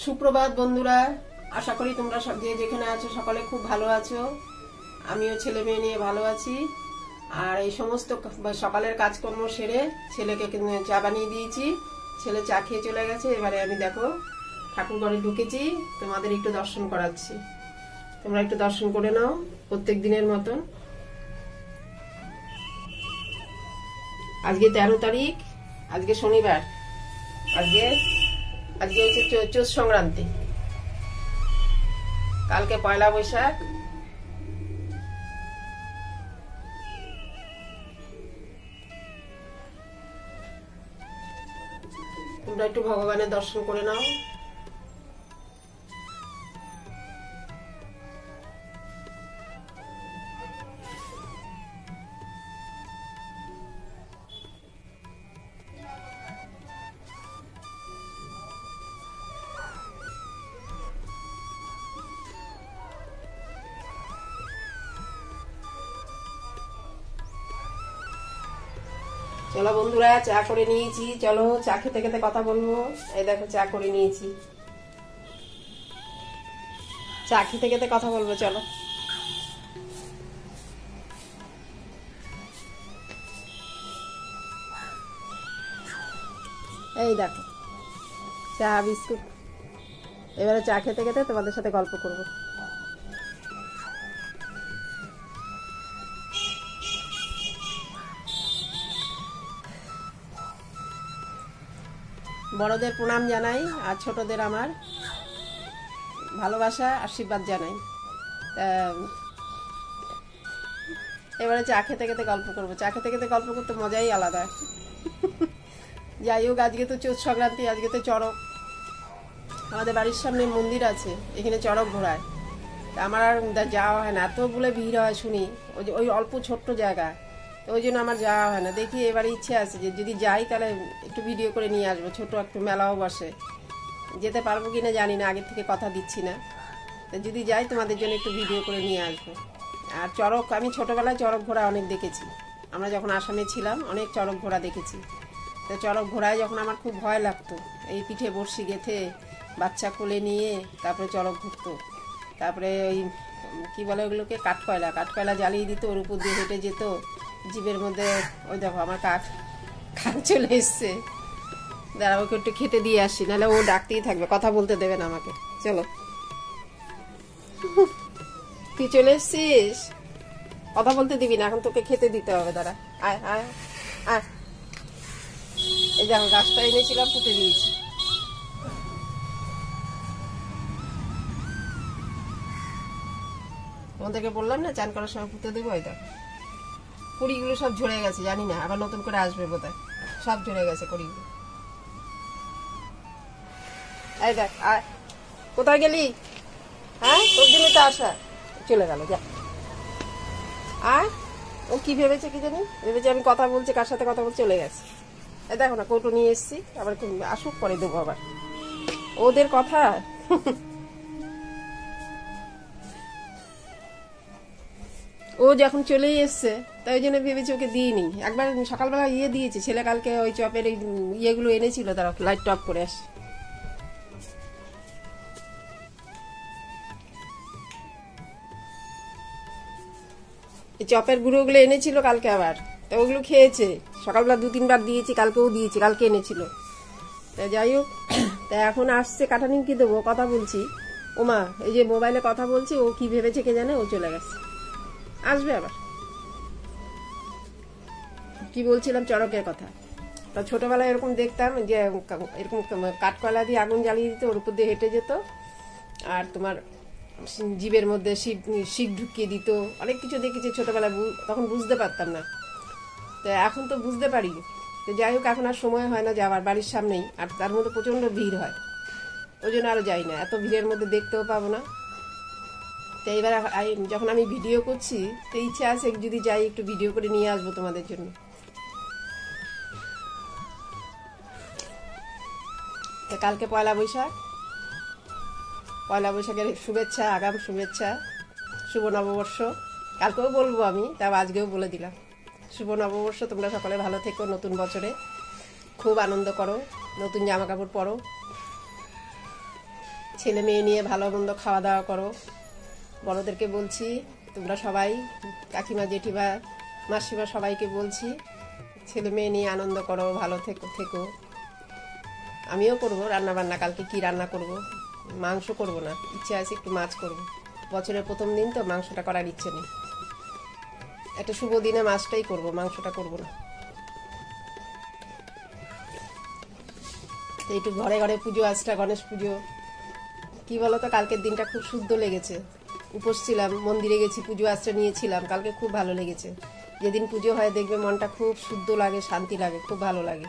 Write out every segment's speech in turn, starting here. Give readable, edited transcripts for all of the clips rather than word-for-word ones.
সুপ্রভাত বন্ধুরা, আশা করি তোমরা সব যে যেখানে আছো সকলে খুব ভালো আছো। আমিও ছেলে মেয়ে নিয়ে ভালো আছি। আর এই সমস্ত সকালের কাজকর্ম সেরে ছেলেকে চা বানিয়ে দিয়েছি। ছেলে চা খেয়ে চলে গেছে। এবারে আমি দেখো ঠাকুর ঘরে ঢুকেছি, তোমাদের একটু দর্শন করাচ্ছি। তোমরা একটু দর্শন করে নাও প্রত্যেক দিনের মতন। আজকে 13 তারিখ, আজকে শনিবার, আজকে হচ্ছে চৈত্র সংক্রান্তি, কালকে পয়লা বৈশাখ। তোমরা একটু ভগবানের দর্শন করে নাও। চলো বন্ধুরা, চা করে নিয়েছি, চলো চা খেতে খেতে কথা বলবো। এই দেখো চা করে নিয়েছি, চা খেতে খেতে কথা বলবো। চলো এই দেখো চা বিস্কুট। এবারে চা খেতে খেতে তোমাদের সাথে গল্প করবো। বড়দের প্রণাম জানাই আর ছোটদের আমার ভালোবাসা আশীর্বাদ জানাই। এবারে চা খেতে খেতে গল্প করবো। চা খেতে খেতে গল্প করতে মজাই আলাদা। যাই হোক, আজকে তো চৈত্র সংক্রান্তি, আজকে তো চড়ক। আমাদের বাড়ির সামনে মন্দির আছে, এখানে চড়ক ঘোরায়। আমার আর যাওয়া হয় না, এত বলে ভিড় হয় শুনি। ওই অল্প ছোট্ট জায়গা, তো ওই জন্য আমার যাওয়া হয় না। দেখি এবারে ইচ্ছে আছে যে যদি যাই তাহলে একটু ভিডিও করে নিয়ে আসবো। ছোট একটু মেলাও বসে, যেতে পারবো কিনা জানি না, আগের থেকে কথা দিচ্ছি না। তো যদি যাই তোমাদের জন্য একটু ভিডিও করে নিয়ে আসবো। আর চড়ক, আমি ছোটবেলায় চড়ক ঘোড়া অনেক দেখেছি। আমরা যখন আসামে ছিলাম অনেক চড়ক ঘোড়া দেখেছি। তো চড়ক ঘোড়ায় যখন আমার খুব ভয় লাগতো, এই পিঠে বড়শি গেঁথে বাচ্চা কোলে নিয়ে তারপরে চড়ক ঘুরতো। তারপরে ওই কি বলে ওগুলোকে, কাঠকয়লা জ্বালিয়ে দিত, ওর উপর দিয়ে হেঁটে যেত জিভের মধ্যে। ওই দেখো আমার কাক চলে এসছে, দাঁড়া ওকে একটু খেতে দিয়ে আসি, নাহলে ও ডাকতেই থাকবে, কথা বলতে দেবে না আমাকে। চলো, তুই চলে এসছিস, কথা বলতে দিবি না, এখন তোকে খেতে দিতে হবে। দাঁড়া, আয় আয় আয়। এই দেখো গাছটা এনেছিলাম, পুঁতে দিয়েছি। তোমাদেরকে বললাম না চান করার সময় পুঁতে দেবো। এই দেখো কুড়িগুলো সব ঝরে গেছে, জানি না আবার নতুন করে আসবে বোধহয়। সব ঝরে গেছে কুড়িগুলো। এই দেখ, আর কোথায় গেলি? হ্যাঁ, তোর জন্য তো আসা। চলে গেল, যা। আর ও কি ভেবেছে কি জানি, ভেবেছে আমি কথা বলছি, কার সাথে কথা বলছি, চলে গেছে। এই দেখো না, কৌটো নিয়ে এসছি, আবার আসুক পরে দেবো আবার। ওদের কথা। ও যখন চলেই এসছে তাই ওই জন্য ভেবেছি ওকে দিইনি। একবার সকালবেলা দিয়েছি, ছেলে কালকে ওই চপের এই ইয়েগুলো এনেছিল, তারা লাইট টপ করে আসে। এই চপের গুঁড়োগুলো এনেছিল কালকে আবার, তো ওগুলো খেয়েছে। সকালবেলা 2-3 বার দিয়েছি, কালকেও দিয়েছি, কালকে এনেছিল। তা যাই হোক, তা এখন আসছে, কাঁটা নিমকি দেবো, কথা বলছি। ওমা, এই যে মোবাইলে কথা বলছি, ও কি ভেবেছে কে জানে, ও চলে গেছে, আসবে আবার। কি বলছিলাম, চড়কের কথা। তা ছোটবেলায় এরকম দেখতাম যে এরকম কাঠকয়লা দিয়ে আগুন জ্বালিয়ে দিত, ওর উপর দিয়ে হেঁটে যেত। আর তোমার জীবের মধ্যে শিক ঢুকিয়ে দিত, অনেক কিছু দেখেছি ছোটবেলায়, তখন বুঝতে পারতাম না। তো এখন তো বুঝতে পারি। তো যাই হোক, এখন আর সময় হয় না যাওয়ার, বাড়ির সামনেই, আর তার মধ্যে প্রচণ্ড ভিড় হয়, ওই জন্য আরও যাই না। এত ভিড়ের মধ্যে দেখতেও পাবো না। তো এবার যখন আমি ভিডিও করছি, তো ইচ্ছা আছে যদি যাই একটু ভিডিও করে নিয়ে আসবো তোমাদের জন্য। তো কালকে পয়লা বৈশাখ, পয়লা বৈশাখের শুভেচ্ছা, আগাম শুভেচ্ছা, শুভ নববর্ষ। কালকেও বলবো আমি, তাও আজকেও বলে দিলাম, শুভ নববর্ষ। তোমরা সকলে ভালো থেকো, নতুন বছরে খুব আনন্দ করো, নতুন জামা কাপড় পরো। ছেলে মেয়ে নিয়ে ভালো মন্দ খাওয়া দাওয়া করো। বড়দেরকে বলছি, তোমরা সবাই, কাকিমা জেঠিমা মাসিমা সবাইকে বলছি, ছেলে মেয়ে নিয়ে আনন্দ করো, ভালো থেকো। আমিও করব রান্না বান্না। কালকে কি রান্না করব? মাংস করব না, ইচ্ছে আছে একটু মাছ করব। বছরের প্রথম দিন তো, মাংসটা করার ইচ্ছে নেই। একটা শুভ দিনে মাছটাই করব, মাংসটা করব না। একটু ঘরে ঘরে পুজো আসটা, গণেশ পুজো। কি বলতো, কালকের দিনটা খুব শুদ্ধ লেগেছে। উপোস ছিলাম, মন্দিরে গেছি, পুজো আসটা নিয়েছিলাম। কালকে খুব ভালো লেগেছে। যেদিন পুজো হয় দেখবে মনটা খুব শুদ্ধ লাগে, শান্তি লাগে, খুব ভালো লাগে।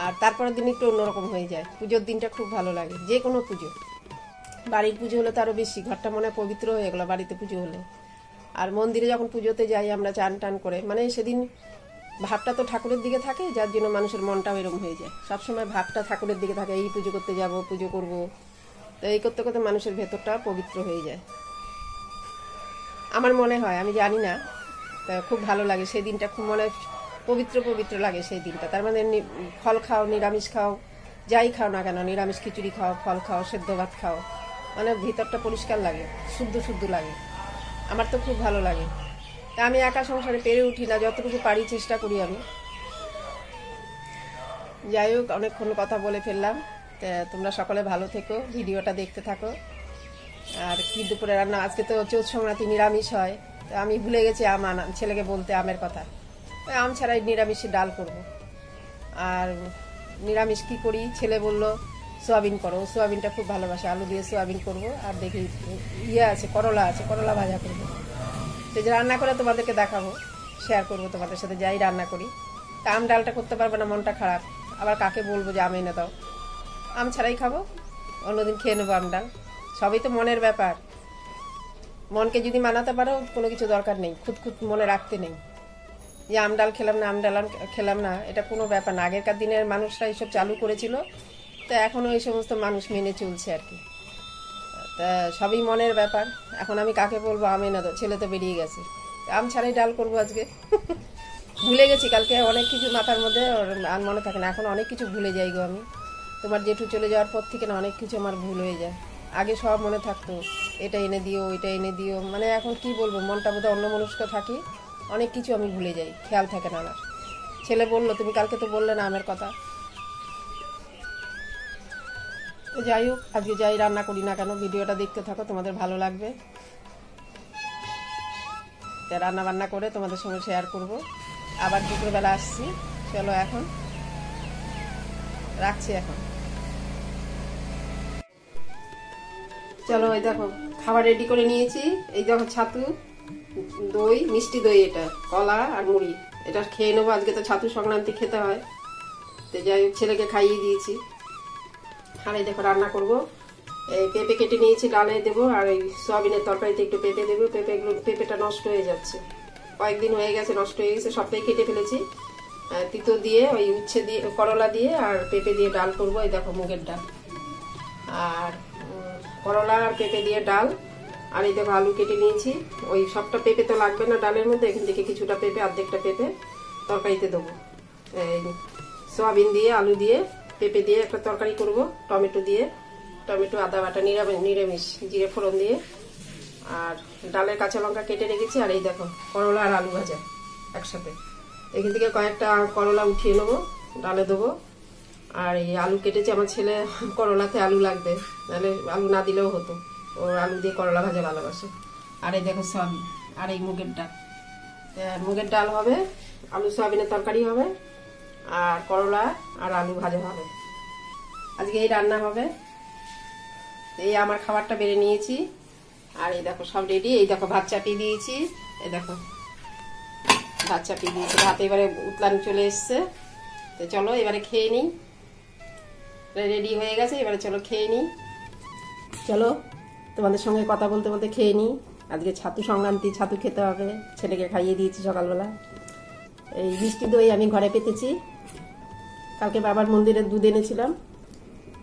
আর তারপরের দিন একটু অন্যরকম হয়ে যায়। পুজোর দিনটা খুব ভালো লাগে, যে কোনো পুজো। বাড়ির পুজো হলে তো আরও বেশি, ঘরটা মনে পবিত্র হয়ে গেলো বাড়িতে পুজো হলে। আর মন্দিরে যখন পুজোতে যাই আমরা চান টান করে, মানে সেদিন ভাবটা তো ঠাকুরের দিকে থাকে, যার জন্য মানুষের মনটাও এরকম হয়ে যায়। সবসময় ভাবটা ঠাকুরের দিকে থাকে, এই পুজো করতে যাব, পুজো করব। তো এই করতে করতে মানুষের ভেতরটা পবিত্র হয়ে যায়, আমার মনে হয়। আমি জানি না, তা খুব ভালো লাগে সেই দিনটা, খুব মনে পবিত্র লাগে সেই দিনটা। তার মানে ফল খাও, নিরামিষ খাও, যাই খাও না কেন, নিরামিষ খিচুড়ি খাও, ফল খাও, সেদ্ধ ভাত খাও, মানে ভিতরটা পরিষ্কার লাগে, শুদ্ধ লাগে। আমার তো খুব ভালো লাগে। তা আমি একা সংসারে পেরে উঠি না, যতটুকু পারি চেষ্টা করি আমি। যাই হোক, অনেকক্ষণ কথা বলে ফেললাম। তোমরা সকলে ভালো থেকো, ভিডিওটা দেখতে থাকো। আর কি দুপুরে রান্না? আজকে তো চৌথ সংক্রান্তি, নিরামিষ হয়। তো আমি ভুলে গেছি ছেলেকে বলতে আমের কথা। আম ছাড়াই নিরামিষে ডাল করব। আর নিরামিষ কি করি, ছেলে বলল সোয়াবিন করো। সোয়াবিনটা খুব ভালোবাসে, আলু দিয়ে সোয়াবিন করব। আর দেখি আছে, করলা আছে, করলা ভাজা করবো। সেই যে রান্না করে তোমাদেরকে দেখাবো, শেয়ার করবো তোমাদের সাথে, যাই রান্না করি। তা আম ডালটা করতে পারবো না, মনটা খারাপ। আবার কাকে বলবো যে আম এনে দাও? আম ছাড়াই খাবো, অন্যদিন খেয়ে নেবো আম ডাল। সবই তো মনের ব্যাপার। মনকে যদি মানাতে পারো, কোনো কিছু দরকার নেই, খুদ মনে রাখতে নেই যে আম ডাল খেলাম না, এটা কোনো ব্যাপার না। আগেরকার দিনের মানুষরা এইসব চালু করেছিল, তো এখনও এই সমস্ত মানুষ মেনে চলছে আর কি। তা সবই মনের ব্যাপার। এখন আমি কাকে বলবো আম এনে দাও? ছেলে তো বেরিয়ে গেছে, আম ছাড়াই ডাল করবো আজকে। ভুলে গেছি, কালকে অনেক কিছু মাথার মধ্যে আর মনে থাকে না। এখন অনেক কিছু ভুলে যাই গো আমি। তোমার জেঠু চলে যাওয়ার পর থেকে না অনেক কিছু আমার ভুল হয়ে যায়। আগে সব মনে থাকতো, এটা এনে দিও, এটা এনে দিও। মানে এখন কি বলবো, মনটা বোধহয় অন্যমনস্ক থাকি, অনেক কিছু আমি ভুলে যাই, খেয়াল থাকে না আমার। ছেলে বললো, তুমি কালকে তো বললে না আমের কথা। যাই হোক, আজকে যাই রান্না করি না কেন, ভিডিওটা দেখতে থাকো, তোমাদের ভালো লাগবে। রান্না বান্না করে তোমাদের সঙ্গে শেয়ার করব। আবার দুপুরবেলা আসছি। চলো এখন রাখছি। এখন চলো, এই দেখো খাবার রেডি করে নিয়েছি। এই দেখো ছাতু, দই, মিষ্টি দই, এটা কলা আর মুড়ি। এটা খেয়ে নেবো, আজকে তো ছাতু সংক্রান্তি খেতে হয়। তো যাই হোক, ছেলেকে খাইয়ে দিয়েছি। আর এই দেখো রান্না করবো। এই পেঁপে কেটে নিয়েছি, ডালে দেবো। আর এই সয়াবিনের তরকারিতে একটু পেঁপে দেবো। পেঁপেটা নষ্ট হয়ে যাচ্ছে, কয়েকদিন হয়ে গেছে, নষ্ট হয়ে গেছে, সবটাই কেটে ফেলেছি। তিতো দিয়ে, ওই উচ্ছে দিয়ে, করলা দিয়ে আর পেঁপে দিয়ে ডাল করবো। এই দেখো মুগের ডাল, আর করলা আর পেঁপে দিয়ে ডাল। আর এই দেখো আলু কেটে নিয়েছি। ওই সবটা পেঁপে তো লাগবে না ডালের মধ্যে, এখান থেকে কিছুটা পেঁপে, অর্ধেকটা পেঁপে তরকারিতে দেবো। এই সয়াবিন দিয়ে, আলু দিয়ে, পেঁপে দিয়ে একটা তরকারি করব, টমেটো দিয়ে, টমেটো আদা বাটা, নিরামিষ জিরে ফোড়ন দিয়ে। আর ডালের কাঁচা লঙ্কা কেটে রেখেছি। আর এই দেখো করলা আর আলু ভাজা একসাথে। এখান থেকে কয়েকটা করলা উঠিয়ে নেবো, ডালে দেবো। আর এই আলু কেটেছি, আমার ছেলে করলাতে আলু লাগবে, নাহলে আলু না দিলেও হতো, ওর আলু দিয়ে করলা ভাজা ভালোবাসে। আর এই দেখো সয়াবিন, আর এই মুগের ডাল হবে, আলু সয়াবিনের তরকারি হবে, আর করলা আর আলু ভাজা হবে। আজকে এই রান্না হবে। এই আমার খাবারটা বেড়ে নিয়েছি। আর এই দেখো সব রেডি। এই দেখো ভাত চাপিয়ে দিয়েছি, এই দেখো ভাত চাপিয়ে দিয়েছি, ভাত এবারে উতলান চলে এসছে। তো চলো এবারে খেয়ে নিই। রেডি হয়ে গেছে, এবারে চলো খেয়ে নিই। চলো তোমাদের সঙ্গে কথা বলতে বলতে খেয়ে নিই। আজকে ছাতু সংক্রান্তি, ছাতু খেতে হবে। ছেলেকে খাইয়ে দিয়েছি সকালবেলা। এই মিষ্টি দই আমি ঘরে পেতেছি, কালকে বাবার মন্দিরের দুধ এনেছিলাম।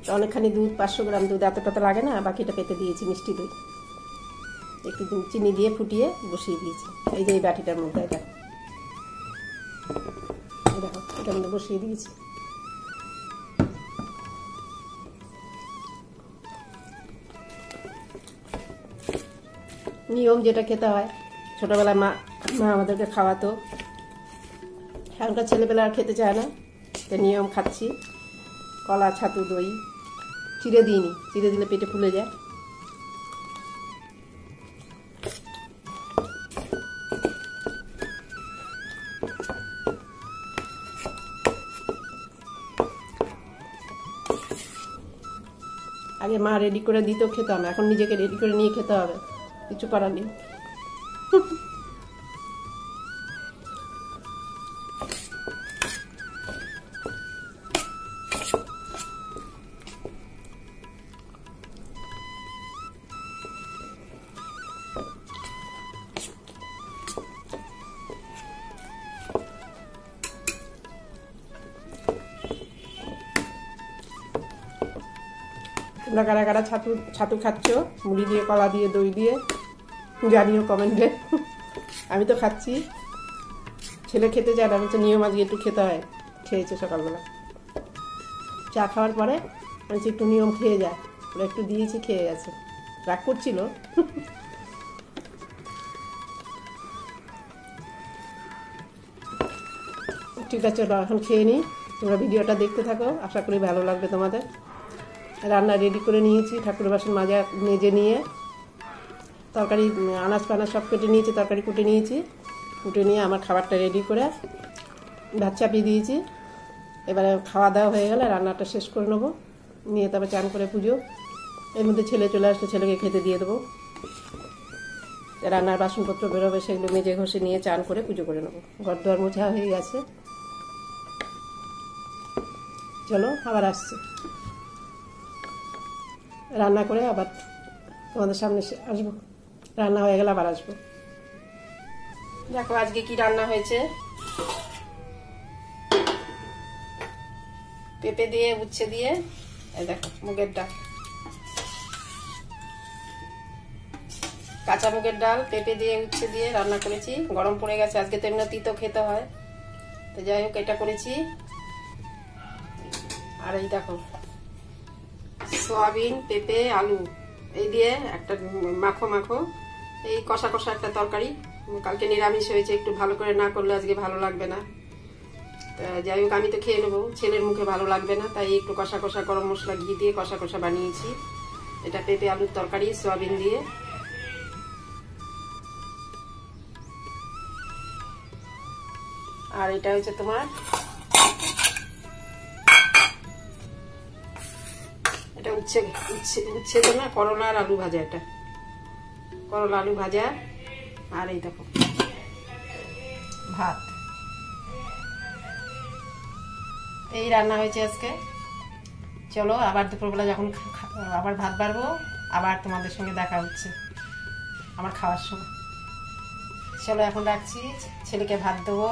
তো অনেকখানি দুধ, 500 গ্রাম দুধ, এতটা তো লাগে না, বাকিটা পেতে দিয়েছি মিষ্টি দই। একটু চিনি দিয়ে ফুটিয়ে বসিয়ে দিয়েছি। এই যে এই বাটিটার মধ্যে, এটা দেখো, এটার মধ্যে বসিয়ে দিয়েছি। নিয়ম যেটা খেতে হয়, ছোটবেলায় মা আমাদেরকে খাওয়াতো। এখনকার ছেলেবেলা আর খেতে চায় না, তো নিয়ম খাচ্ছি। কলা, ছাতু, দই চিড়ে দিইনি, চিড়ে দিলে পেটে ফুলে যায়। আগে মা রেডি করে দিত, খেতাম। এখন নিজেকে রেডি করে নিয়ে খেতে হবে, কিছু করার নেই। তোমরা কারা কারা ছাতু খাচ্ছ, মুড়ি দিয়ে, কলা দিয়ে, দই দিয়ে, জানিও কমেন্টে। আমি তো খাচ্ছি, ছেলে খেতে চায় না, বলছে নিয়ম আজকে একটু খেতে হয়। খেয়েছে সকালবেলা চা খাওয়ার পরে, বলছে একটু নিয়ম খেয়ে যায়, ওরা একটু দিয়েছি, খেয়ে গেছে। রাগ করছিল। ঠিক আছে, এখন খেয়ে নিই। তোমরা ভিডিওটা দেখতে থাকো, আশা করি ভালো লাগবে তোমাদের। রান্না রেডি করে নিয়েছি, ঠাকুরের বাসন মেজে নিয়ে, তরকারি আনাজ পানাজ সব কেটে নিয়েছি, তরকারি কুটে নিয়েছি। কুটে নিয়ে আমার খাবারটা রেডি করে ভাত চাপিয়ে দিয়েছি। এবারে খাওয়া দাওয়া হয়ে গেলে রান্নাটা শেষ করে নেবো, নিয়ে তারপর চান করে পুজো। এর মধ্যে ছেলে চলে আসলে ছেলেকে খেতে দিয়ে দেবো। রান্নার বাসনপত্র বেরোবে, সেগুলো মেজে ঘষে নিয়ে চান করে পুজো করে নেবো। ঘর দুয়ার মোছা হয়ে গেছে। চলো আবার আসছি, রান্না করে আবার তোমাদের সামনে আসবো। রান্না হয়ে গেলে আবার আসবো। দেখো আজকে কি রান্না হয়েছে। পেঁপে দিয়ে, উচ্ছে দিয়ে, এই দেখো মুগের ডাল, কাঁচা মুগের ডাল, পেঁপে দিয়ে, উচ্ছে দিয়ে রান্না করেছি। গরম পড়ে গেছে, আজকে তো এমনি তিতো খেতে হয়, তো যাই হোক এটা করেছি। আর এই দেখো সয়াবিন, পেঁপে, আলু এই দিয়ে একটা মাখো মাখো, এই কষা কষা একটা তরকারি। কালকে নিরামিষ হয়েছে, একটু ভালো করে না করলে আজকে ভালো লাগবে না। যাই হোক আমি তো খেয়ে নেবো, ছেলের মুখে ভালো লাগবে না, তাই একটু কষা কষা গরম মশলা ঘি দিয়ে কষা কষা বানিয়েছি। এটা পেঁপে আলুর তরকারি সয়াবিন দিয়ে। আর এটা হচ্ছে তোমার, এটা উচ্ছে তো না, করলা আর আলু ভাজা। এটা করলা আলু ভাজা। আর এই দেখো ভাত। এই রান্না হয়েছে আজকে। চলো আবার দুপুরবেলা যখন আবার ভাত বাড়বো, আবার তোমাদের সঙ্গে দেখা হচ্ছে আমার খাওয়ার সময়। চলো এখন রাখছি, ছেলেকে ভাত দেবো,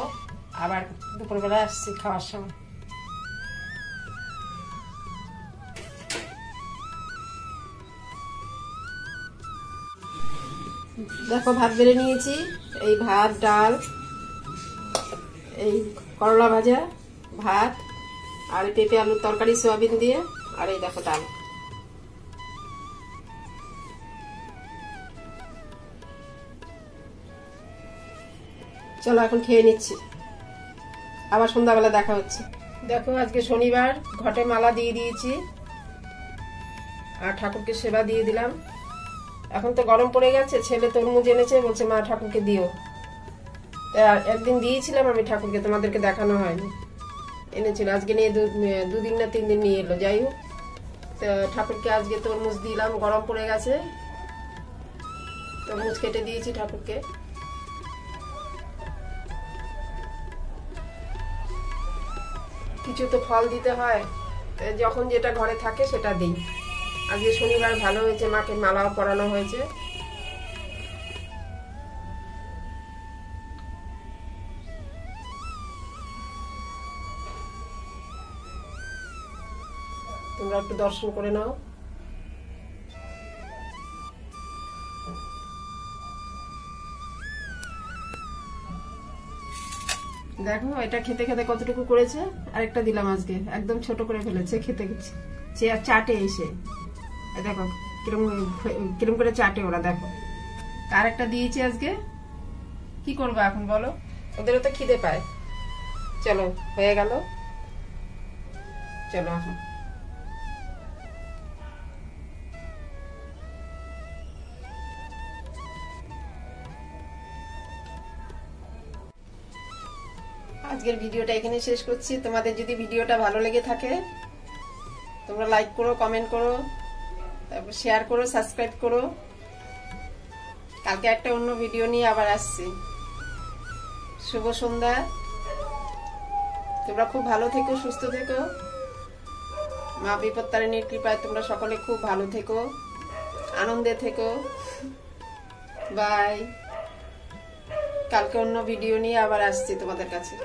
আবার দুপুরবেলা আসছি খাওয়ার সময়। দেখো ভাত বেড়ে নিয়েছি, এই ভাত, ডাল, এই করলা ভাজা, ভাত, আর পেঁপে আলুর তরকারি সয়াবিন দিয়ে, আর এই দেখো ডাল। চলো এখন খেয়ে নিচ্ছি, আবার সন্ধ্যাবেলা দেখা হচ্ছে। দেখো আজকে শনিবার, ঘটে মালা দিয়ে দিয়েছি আর ঠাকুরকে সেবা দিয়ে দিলাম। এখন তো গরম পড়ে গেছে, ছেলে তরমুজ এনেছে, বলছে মা ঠাকুরকে দিও। একদিন দিয়েছিলাম আমি ঠাকুরকে, তোমাদেরকে দেখানো হয়নি। এনেছিল, আজকে নিয়ে দুদিন না 3 দিন নিয়ে এলো। যাই হোক, ঠাকুরকে আজকে তরমুজ দিলাম, গরম পড়ে গেছে, তরমুজ কেটে দিয়েছি ঠাকুরকে। কিছু তো ফল দিতে হয়, যখন যেটা ঘরে থাকে সেটা দিই। আজকে শনিবার ভালো হয়েছে, মাকে মালাও পরানো হয়েছে। তোমরা একটু দর্শন করে নাও। দেখো এটা খেতে খেতে কতটুকু করেছে, আরেকটা দিলাম আজকে, একদম ছোট করে ফেলেছে, খেতে চাটে এসে। দেখো কিরম কিরম করে চাটে ওরা, দেখো কার একটা দিয়েছি আজকে, কি করবো এখন বলো? ওদেরও তো খিদে পায়। চলো হয়ে গেল, চলো এখন। আজকের ভিডিওটা এখানে শেষ করছি। তোমাদের যদি ভিডিওটা ভালো লেগে থাকে তোমরা লাইক করো, কমেন্ট করো, তারপর শেয়ার করো, সাবস্ক্রাইব করো। কালকে একটা অন্য ভিডিও নিয়ে আবার আসছি। শুভ সন্ধ্যা। তোমরা খুব ভালো থেকো, সুস্থ থেকো। মা বিপত্তারিণীর কৃপায় তোমরা সকলে খুব ভালো থেকো, আনন্দে থেকো। বাই। কালকে অন্য ভিডিও নিয়ে আবার আসছি তোমাদের কাছে।